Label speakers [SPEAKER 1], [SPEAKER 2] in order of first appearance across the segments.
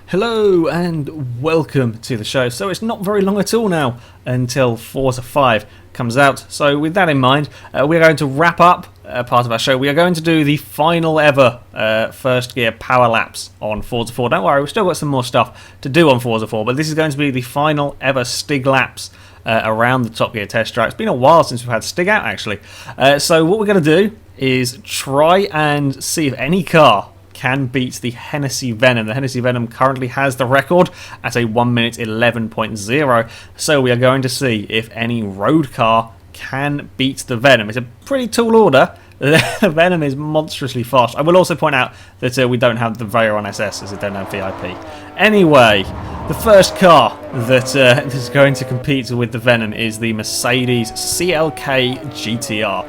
[SPEAKER 1] Hello and welcome to the show. So it's not very long at all now until Forza 5 comes out. So with that in mind, we're going to wrap up part of our show. We are going to do the final ever first gear power laps on Forza 4. Don't worry, we've still got some more stuff to do on Forza 4, but this is going to be the final ever Stig laps around the Top Gear test track. It's been a while since we've had Stig out actually. So what we're going to do is try and see if any car can beat the Hennessey Venom. The Hennessey Venom currently has the record at a 1 minute 11.0. So we are going to see if any road car can beat the Venom. It's a pretty tall order. The Venom is monstrously fast. I will also point out that we don't have the Veyron SS as it don't have VIP. Anyway, the first car that is going to compete with the Venom is the Mercedes CLK-GTR.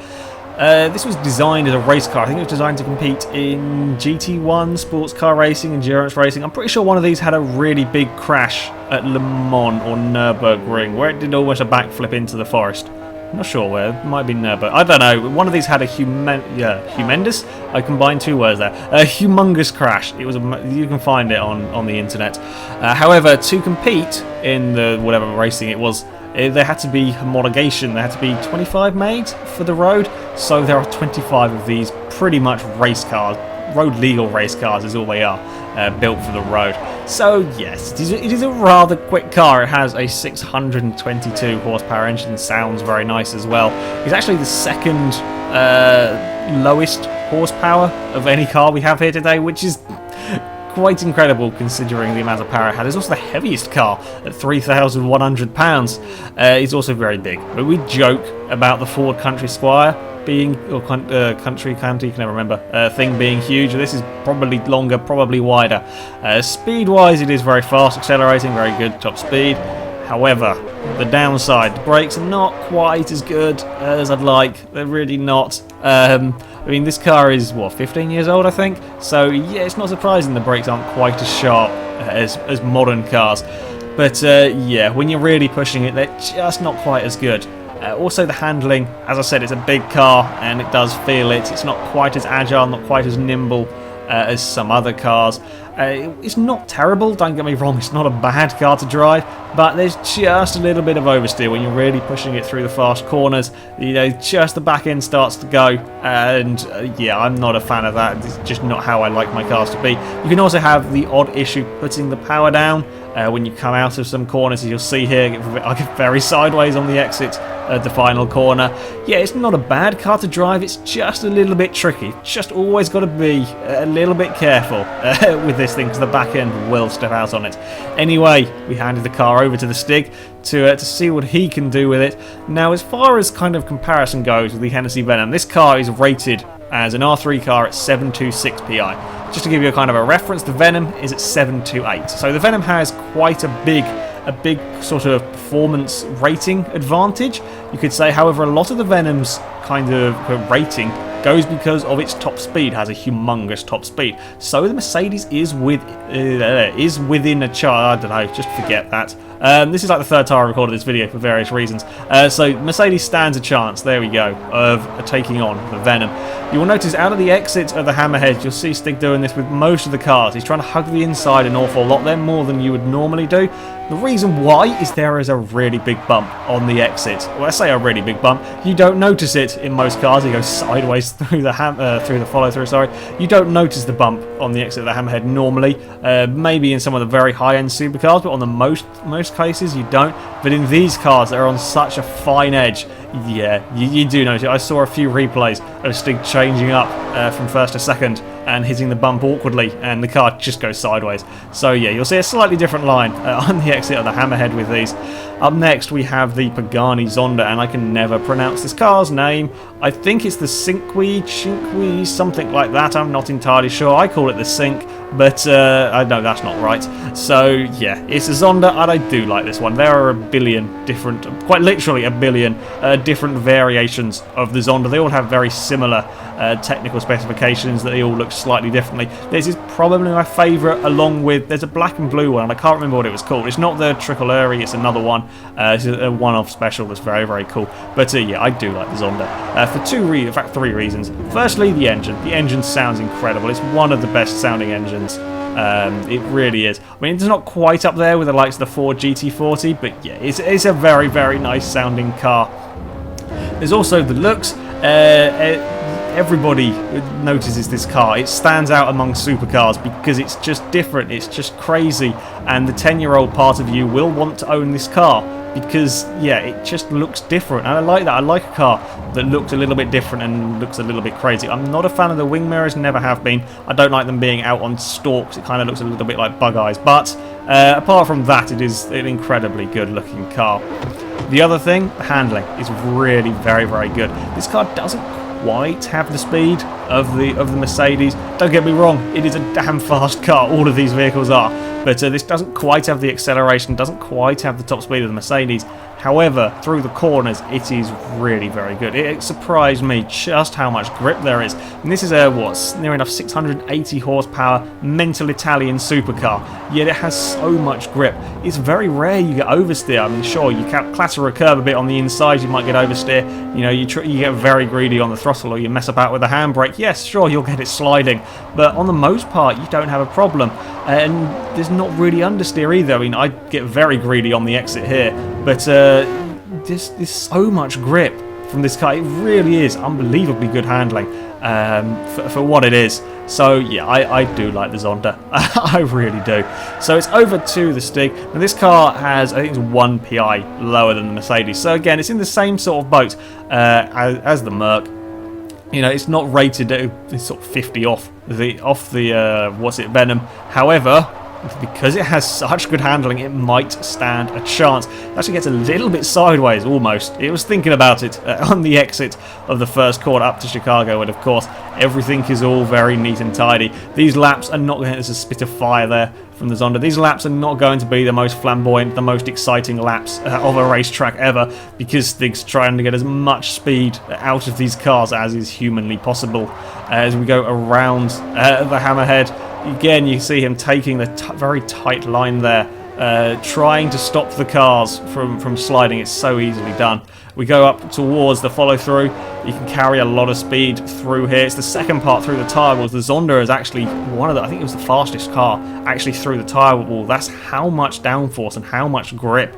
[SPEAKER 1] This was designed as a race car. I think it was designed to compete in GT1, sports car racing, endurance racing. I'm pretty sure one of these had a really big crash at Le Mans or Nürburgring, where it did almost a backflip into the forest. I'm not sure where. It might be Nürburgring. I don't know. One of these had a humongous. I combined two words there. A humongous crash. It was. You can find it on the internet. However, to compete in the whatever racing it was, there had to be homologation. There had to be 25 made for the road, so there are 25 of these pretty much race cars. Road legal race cars is all they are, built for the road. So yes, it is a rather quick car. It has a 622 horsepower engine, sounds very nice as well. It's actually the second lowest horsepower of any car we have here today, which is quite incredible considering the amount of power it had. It's also the heaviest car at 3,100 pounds. It's also very big. But we joke about the Ford Country Squire being, or Country County, you can never remember, thing being huge. This is probably longer, probably wider. Speed-wise, it is very fast, accelerating, very good top speed. However, the downside, the brakes are not quite as good as I'd like. They're really not. I mean, this car is, what, 15 years old, I think? So, yeah, it's not surprising the brakes aren't quite as sharp as modern cars. But, yeah, when you're really pushing it, they're just not quite as good. Also, the handling, as I said, it's a big car, and it does feel it. It's not quite as agile, not quite as nimble as some other cars. It's not terrible, don't get me wrong, it's not a bad car to drive, but there's just a little bit of oversteer when you're really pushing it through the fast corners. You know, just the back end starts to go, and yeah, I'm not a fan of that. It's just not how I like my cars to be. You can also have the odd issue putting the power down when you come out of some corners, as you'll see here. I get very sideways on the exit at the final corner. Yeah, it's not a bad car to drive, it's just a little bit tricky. Just always got to be a little bit careful with this thing, because the back end will step out on it. Anyway, we handed the car over to the Stig to see what he can do with it. Now, as far as kind of comparison goes with the Hennessey Venom, this car is rated as an R3 car at 726 PI. Just to give you a kind of a reference, the Venom is at 728. So the Venom has quite a big sort of performance rating advantage, you could say. However, a lot of the Venom's kind of rating goes because of its top speed, has a humongous top speed. So the Mercedes is within a chart. I don't know, just forget that. This is like the third time I recorded this video for various reasons. So Mercedes stands a chance, there we go, of taking on the Venom. You will notice out of the exit of the Hammerhead, you'll see Stig doing this with most of the cars. He's trying to hug the inside an awful lot there, more than you would normally do. The reason why is there is a really big bump on the exit. Well, I say a really big bump. You don't notice it in most cars. It goes sideways through the follow-through. Sorry, you don't notice the bump on the exit of the Hammerhead normally. Maybe in some of the very high-end supercars, but on the most cases you don't. But in these cars that are on such a fine edge, yeah, you do notice it. I saw a few replays of Stig changing up from first to second and hitting the bump awkwardly, and the car just goes sideways. So yeah, you'll see a slightly different line on the exit of the Hammerhead with these. Up next we have the Pagani Zonda, and I can never pronounce this car's name. I think it's the Cinque, something like that. I'm not entirely sure. I call it the Cinque, but I know that's not right. So yeah, it's a Zonda, and I do like this one. There are a billion different, quite literally a billion different variations of the Zonda. They all have very similar technical specifications, that they all look slightly differently. This is probably my favourite, along with, there's a black and blue one, and I can't remember what it was called. It's not the Tricolore, it's another one. It's a one-off special that's very, very cool. But yeah, I do like the Zonda for three reasons. Firstly, the engine. The engine sounds incredible. It's one of the best sounding engines It really is. I mean, it's not quite up there with the likes of the Ford GT40, but yeah, it's a very, very nice sounding car. There's also the looks. Everybody notices this car. It stands out among supercars because it's just different. It's just crazy, and the 10-year-old part of you will want to own this car because, yeah, it just looks different, and I like that. I like a car that looks a little bit different and looks a little bit crazy. I'm not a fan of the wing mirrors, never have been. I don't like them being out on stalks. It kind of looks a little bit like bug eyes, but apart from that, it is an incredibly good-looking car. The other thing, the handling is really very, very good. This car doesn't quite have the speed of the Mercedes. Don't get me wrong, it is a damn fast car, all of these vehicles are, but this doesn't quite have the acceleration, doesn't quite have the top speed of the Mercedes. However, through the corners, it is really very good. It surprised me just how much grip there is. And this is a, what's near enough 680 horsepower mental Italian supercar, yet it has so much grip. It's very rare you get oversteer. I mean, sure, you can clatter a curb a bit on the inside, you might get oversteer. You know, you get very greedy on the throttle, or you mess about with the handbrake. Yes, sure, you'll get it sliding, but on the most part, you don't have a problem. And there's not really understeer either. I mean, I get very greedy on the exit here, but there's so much grip from this car. It really is unbelievably good handling for what it is. So yeah, I do like the Zonda. I really do. So it's over to the Stig. Now this car has, I think it's 1 PI lower than the Mercedes. So again, it's in the same sort of boat as the Merc. You know, it's not rated at it's sort of 50 off the Venom. However, because it has such good handling, it might stand a chance. It actually gets a little bit sideways, almost. It was thinking about it on the exit of the first corner up to Chicago, and of course, everything is all very neat and tidy. These laps are not going to, there's a spit of fire there from the Zonda. These laps are not going to be the most flamboyant, the most exciting laps of a racetrack ever, because Stig's trying to get as much speed out of these cars as is humanly possible. As we go around the Hammerhead, again, you see him taking the very tight line there, trying to stop the cars from sliding. It's so easily done. We go up towards the follow-through. You can carry a lot of speed through here. It's the second part through the tyre walls. The Zonda is actually one of the, I think it was the fastest car actually through the tyre wall. That's how much downforce and how much grip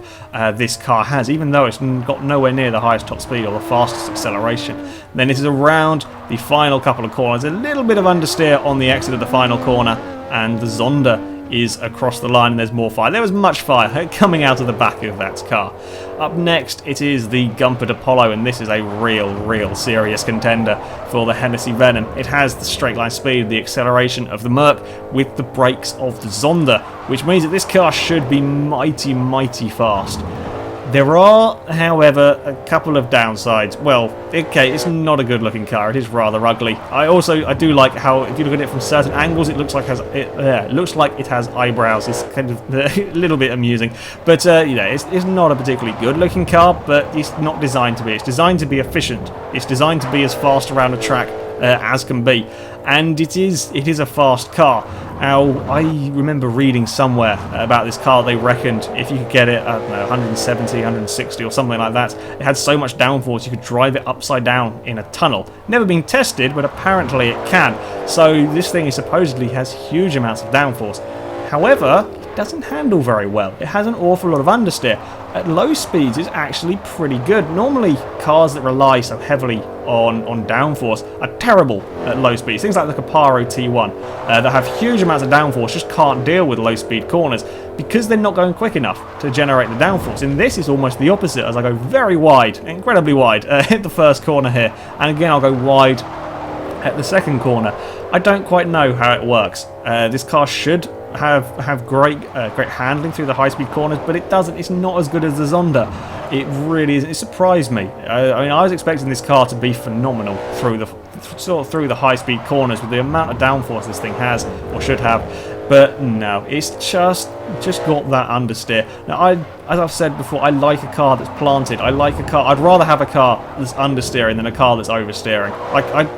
[SPEAKER 1] this car has, even though it's got nowhere near the highest top speed or the fastest acceleration. Then it is around the final couple of corners. A little bit of understeer on the exit of the final corner, and the Zonda is across the line, and there's more fire. There was much fire coming out of the back of that car. Up next, it is the Gumpered Apollo, and this is a real serious contender for the Hennessey Venom. It has the straight line speed, the acceleration of the Merc with the brakes of the Zonda, which means that this car should be mighty fast. There are, however, a couple of downsides. Well, okay, it's not a good looking car, it is rather ugly. I do like how, if you look at it from certain angles, it looks like it looks like it has eyebrows. It's kind of a little bit amusing. But you know, it's not a particularly good looking car, but it's not designed to be. It's designed to be efficient. It's designed to be as fast around a track as can be. And it is a fast car. Now, I remember reading somewhere about this car, they reckoned if you could get it, I don't know, 170, 160 or something like that, it had so much downforce you could drive it upside down in a tunnel. Never been tested, but apparently it can. So this thing supposedly has huge amounts of downforce. However, it doesn't handle very well. It has an awful lot of understeer. At low speeds, it's actually pretty good. Normally, cars that rely so heavily on downforce are terrible at low speeds. Things like the Caparo T1 that have huge amounts of downforce just can't deal with low speed corners because they're not going quick enough to generate the downforce. In this, it's almost the opposite, as I go very wide, incredibly wide, hit the first corner here, and again I'll go wide at the second corner. I don't quite know how it works. This car should have great handling through the high-speed corners, but it doesn't. It's not as good as the Zonda. It really isn't. It surprised me. I mean, I was expecting this car to be phenomenal through the high-speed corners with the amount of downforce this thing has or should have. But no, it's just got that understeer. Now, as I've said before, I like a car that's planted. I like a car. I'd rather have a car that's understeering than a car that's oversteering.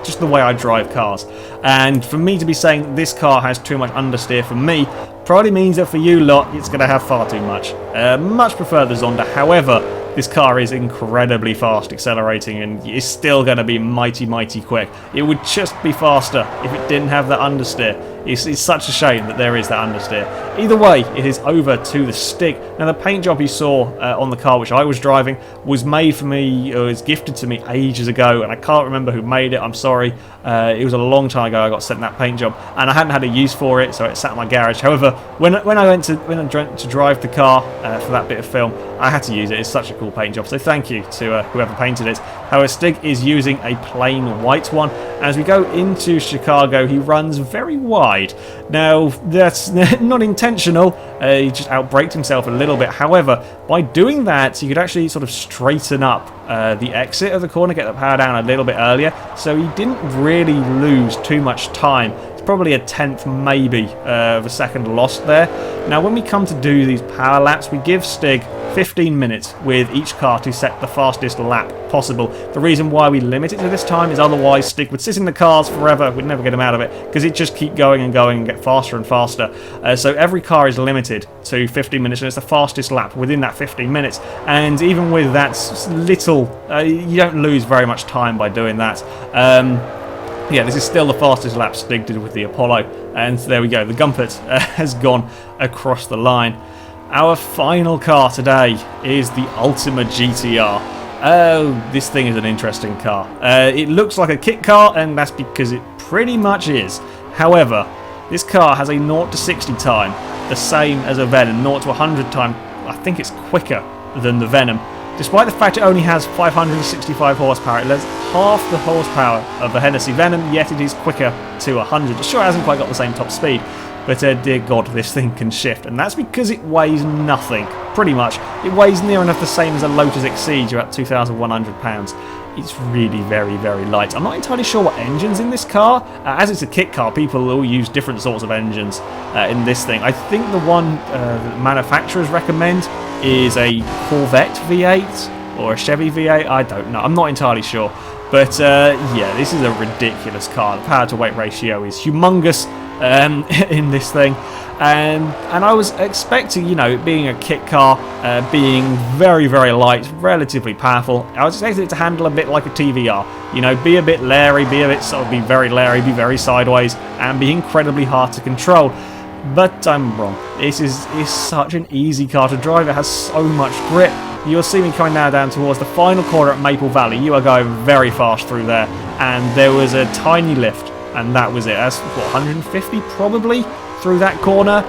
[SPEAKER 1] Just the way I drive cars. And for me to be saying this car has too much understeer for me probably means that for you lot, it's going to have far too much. Much prefer the Zonda. However, this car is incredibly fast accelerating and is still going to be mighty quick. It would just be faster if it didn't have that understeer. It's such a shame that there is that understeer. Either way, it is over to the Stig. Now, the paint job you saw on the car which I was driving was made for me, it was gifted to me ages ago, and I can't remember who made it, I'm sorry. It was a long time ago I got sent that paint job, and I hadn't had a use for it, so it sat in my garage. However, when I went to drive the car for that bit of film, I had to use it. It's such a cool paint job, so thank you to whoever painted it. However, Stig is using a plain white one. As we go into Chicago, he runs very wide. Now, that's not intentional. He just outbraked himself a little bit. However, by doing that, you could actually sort of straighten up the exit of the corner, get the power down a little bit earlier, so he didn't really lose too much time. It's probably a tenth, maybe, of a second lost there. Now, when we come to do these power laps, we give Stig 15 minutes with each car to set the fastest lap possible. The reason why we limit it to this time is otherwise Stig would sit in the cars forever. We'd never get him out of it because it just keep going and going and get faster and faster. So every car is limited to 15 minutes, and it's the fastest lap within that 15 minutes. And even with that little, you don't lose very much time by doing that. Yeah, this is still the fastest lap Stig did with the Apollo. And there we go. The Gumpert has gone across the line. Our final car today is the Ultima GTR. Oh, this thing is an interesting car. It looks like a kit car, and that's because it pretty much is. However, this car has a 0 to 60 time, the same as a Venom. 0 to 100 time, I think it's quicker than the Venom. Despite the fact it only has 565 horsepower, it has half the horsepower of the Hennessey Venom, yet it is quicker to 100. Sure, it hasn't quite got the same top speed, but dear God, this thing can shift, and that's because it weighs nothing, pretty much. It weighs near enough the same as a Lotus Exige, about 2,100 pounds. It's really very, very light. I'm not entirely sure what engine's in this car. As it's a kit car, people all use different sorts of engines in this thing. I think the one that manufacturers recommend is a Corvette V8 or a Chevy V8. I don't know. I'm not entirely sure. But yeah, this is a ridiculous car. The power to weight ratio is humongous in this thing. And I was expecting, you know, it being a kit car, being very, very light, relatively powerful. I was expecting it to handle a bit like a TVR. You know, be a bit leery, be very leery, be very sideways, and be incredibly hard to control. But I'm wrong. This is such an easy car to drive. It has so much grip. You'll see me coming now down towards the final corner at Maple Valley. You are going very fast through there, and there was a tiny lift, and that was it. That's what, 150 probably through that corner.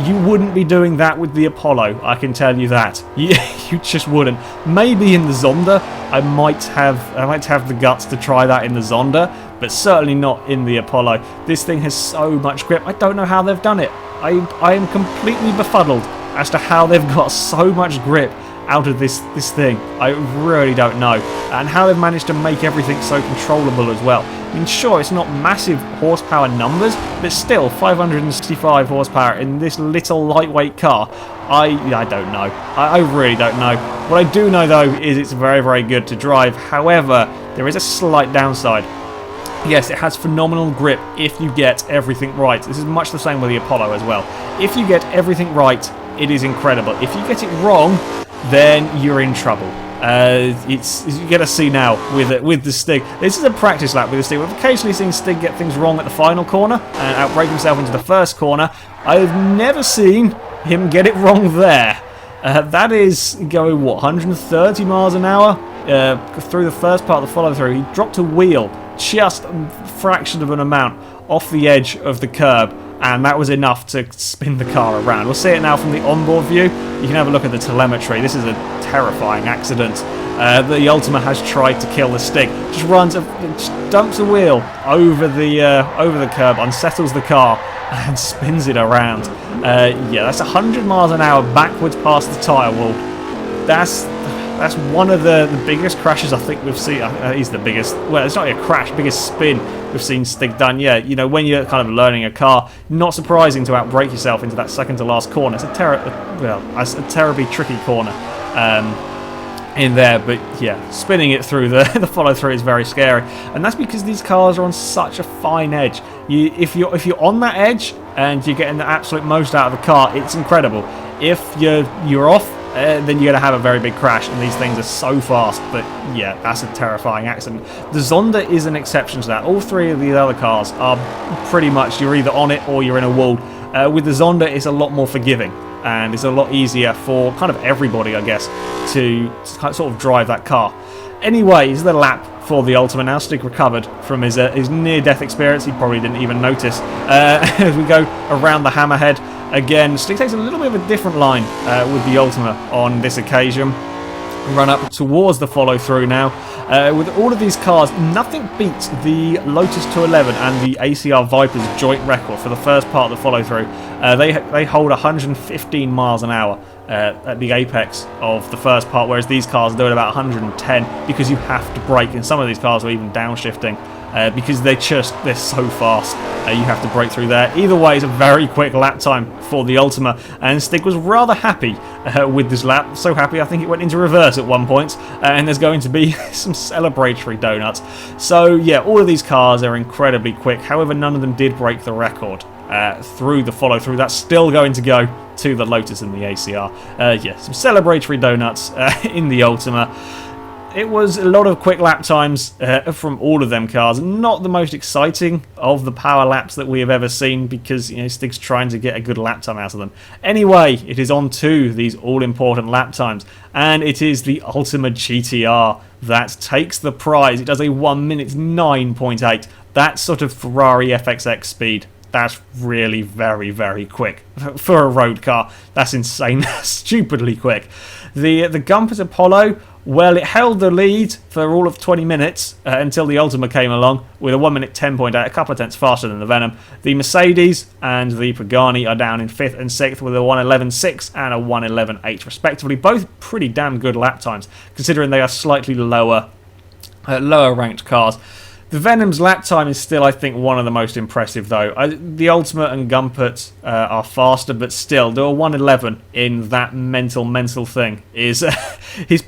[SPEAKER 1] You wouldn't be doing that with the Apollo, I can tell you that. You just wouldn't. Maybe in the Zonda, I might have the guts to try that in the Zonda, but certainly not in the Apollo. This thing has so much grip. I don't know how they've done it. I am completely befuddled as to how they've got so much grip out of this thing. I really don't know. And how they've managed to make everything so controllable as well. I mean, sure, it's not massive horsepower numbers, but still, 565 horsepower in this little lightweight car. I don't know. I really don't know. What I do know, though, is it's very, very good to drive. However, there is a slight downside. Yes, it has phenomenal grip if you get everything right. This is much the same with the Apollo as well. If you get everything right, it is incredible. If you get it wrong, then you're in trouble. You're going to see now with the Stig. This is a practice lap with the Stig. We've occasionally seen Stig get things wrong at the final corner and outbrake himself into the first corner. I've never seen him get it wrong there. That is going, what, 130 miles an hour through the first part of the follow-through. He dropped a wheel just a fraction of an amount off the edge of the curb, and that was enough to spin the car around. We'll see it now from the onboard view. You can have a look at the telemetry. This is a terrifying accident. The Ultima has tried to kill the Stig. Just dumps a wheel over the curb, unsettles the car, and spins it around. Yeah, that's 100 miles an hour backwards past the tyre wall. That's one of the biggest crashes I think we've seen. He's the biggest. Well, it's not a crash, biggest spin we've seen Stig done. Yeah, you know, when you're kind of learning a car, not surprising to outbrake yourself into that second to last corner. It's a terribly tricky corner in there. But yeah, spinning it through the follow through is very scary, and that's because these cars are on such a fine edge. If you're on that edge and you're getting the absolute most out of the car, it's incredible. If you're off, then you're going to have a very big crash, and these things are so fast that, yeah, that's a terrifying accident. The Zonda is an exception to that. All three of the other cars are pretty much, you're either on it or you're in a wall. With the Zonda, it's a lot more forgiving, and it's a lot easier for kind of everybody, I guess, to sort of drive that car. Anyways, the lap for the Ultima now. Stig recovered from his near-death experience. He probably didn't even notice. As we go around the hammerhead, again, Stig takes a little bit of a different line with the Ultima on this occasion. Run up towards the follow-through now. With all of these cars, nothing beats the Lotus 211 and the ACR Viper's joint record for the first part of the follow-through. They hold 115 miles an hour at the apex of the first part, whereas these cars do it about 110 because you have to brake, and some of these cars are even downshifting because they're so fast. You have to brake through there. Either way, it's a very quick lap time for the Ultima, and Stig was rather happy with this lap. So happy, I think it went into reverse at one point, and there's going to be some celebratory donuts. So yeah, all of these cars are incredibly quick. However, none of them did break the record through the follow-through. That's still going to go to the Lotus and the ACR. Yeah, some celebratory donuts in the Ultima. It was a lot of quick lap times from all of them cars. Not the most exciting of the power laps that we have ever seen because, you know, Stig's trying to get a good lap time out of them. Anyway, it is on to these all-important lap times, and it is the Ultima GTR that takes the prize. It does a 1 minute 9.8. That's sort of Ferrari FXX speed. That's really very, very quick. For a road car, that's insane. Stupidly quick. The Gumpert Apollo, well, it held the lead for all of 20 minutes until the Ultima came along with a 1 minute 10.8, a couple of tenths faster than the Venom. The Mercedes and the Pagani are down in 5th and 6th with a 1:11.6 and a 1:11.8 respectively. Both pretty damn good lap times considering they are slightly lower ranked cars. The Venom's lap time is still, I think, one of the most impressive, though. The Ultima and Gumpert are faster, but still, do a 1:11 in that mental thing is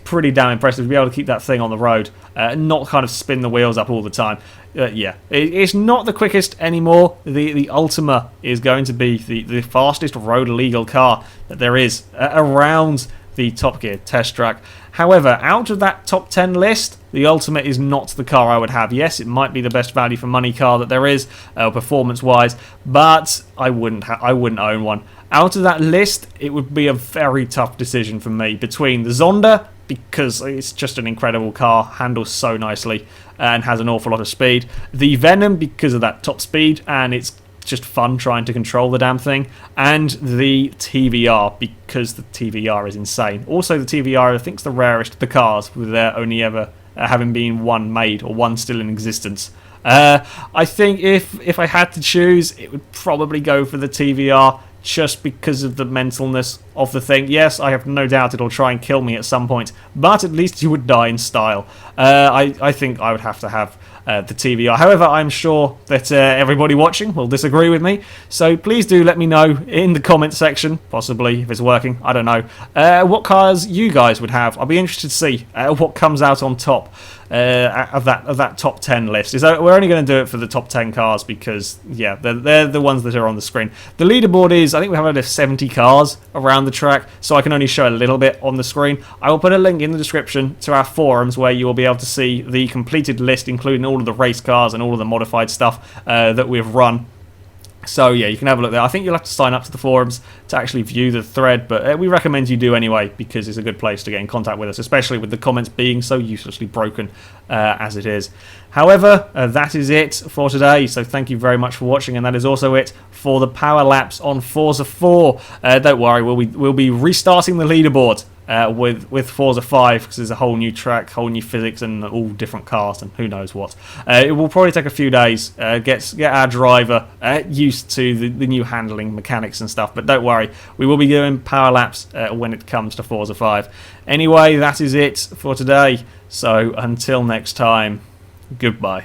[SPEAKER 1] pretty damn impressive to be able to keep that thing on the road, not kind of spin the wheels up all the time. Yeah, it's not the quickest anymore. The Ultima is going to be the fastest road legal car that there is around the Top Gear test track. However, out of that top 10 list, the Ultima is not the car I would have. Yes, it might be the best value for money car that there is, performance-wise, but I wouldn't own one. Out of that list, it would be a very tough decision for me between the Zonda, because it's just an incredible car, handles so nicely, and has an awful lot of speed. The Venom, because of that top speed, and it's just fun trying to control the damn thing, and the TVR because the TVR is insane. Also, the TVR I think is the rarest of the cars, with there only ever having been one made or one still in existence. I think if I had to choose, it would probably go for the TVR just because of the mentalness of the thing. Yes, I have no doubt it'll try and kill me at some point, but at least you would die in style. I think I would have to have the TVR. However, I'm sure that everybody watching will disagree with me, so please do let me know in the comment section, possibly if it's working, I don't know, what cars you guys would have. I'll be interested to see what comes out on top of that top 10 list. We're only going to do it for the top 10 cars because, yeah, they're the ones that are on the screen. The leaderboard is, I think we have over 70 cars around the track, so I can only show a little bit on the screen. I will put a link in the description to our forums where you will be able to see the completed list, including all of the race cars and all of the modified stuff that we've run. So yeah, you can have a look there. I think you'll have to sign up to the forums to actually view the thread, but we recommend you do anyway because it's a good place to get in contact with us, especially with the comments being so uselessly broken as it is. However, that is it for today, so thank you very much for watching, and that is also it for the power laps on Forza 4. Don't worry, we'll be restarting the leaderboard with Forza 5 because there's a whole new track, whole new physics, and all different cars and who knows what. It will probably take a few days, get our driver used to the new handling mechanics and stuff, but don't worry, we will be doing power laps when it comes to Forza 5. Anyway, that is it for today, so until next time, goodbye.